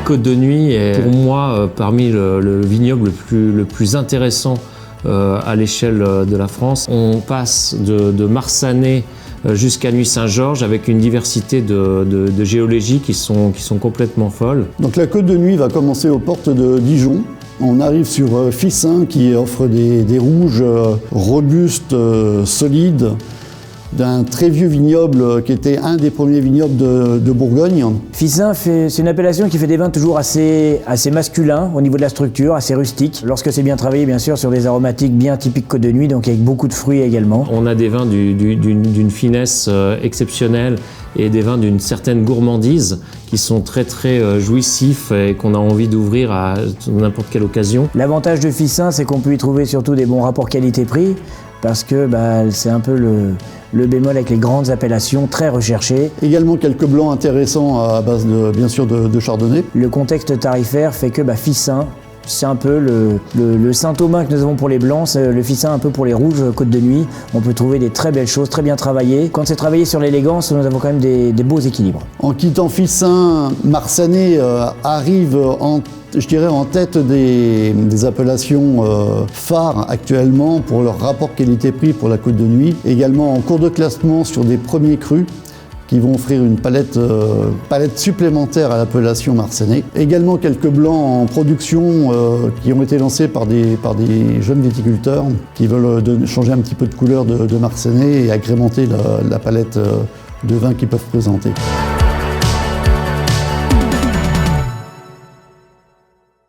Côte de Nuit est pour moi parmi le vignoble le plus intéressant à l'échelle de la France. On passe de Marsanais jusqu'à Nuits-Saint-Georges avec une diversité de géologies qui sont complètement folles. Donc la Côte de Nuit va commencer aux portes de Dijon. On arrive sur Fissin qui offre des rouges robustes, solides, d'un très vieux vignoble qui était un des premiers vignobles de Bourgogne. Fissin, c'est une appellation qui fait des vins toujours assez masculins au niveau de la structure, assez rustiques. Lorsque c'est bien travaillé, bien sûr, sur des aromatiques bien typiques Côte de Nuit, donc avec beaucoup de fruits également. On a des vins d'une finesse exceptionnelle et des vins d'une certaine gourmandise qui sont très jouissifs et qu'on a envie d'ouvrir à n'importe quelle occasion. L'avantage de Fissin, c'est qu'on peut y trouver surtout des bons rapports qualité-prix parce que c'est un peu le bémol avec les grandes appellations très recherchées. Également quelques blancs intéressants à base bien sûr de chardonnay. Le contexte tarifaire fait que Fissin, c'est un peu le Saint-Thomas que nous avons pour les blancs, c'est le Fissin un peu pour les rouges Côte de Nuit. On peut trouver des très belles choses, très bien travaillées. Quand c'est travaillé sur l'élégance, nous avons quand même des beaux équilibres. En quittant Fissin, Marsanais arrive en tête des appellations phares actuellement pour leur rapport qualité-prix pour la Côte de Nuit. Également en cours de classement sur des premiers crus qui vont offrir une palette supplémentaire à l'appellation Marsanais. Également quelques blancs en production qui ont été lancés par des jeunes viticulteurs qui veulent changer un petit peu de couleur de Marsanais et agrémenter la palette de vins qu'ils peuvent présenter.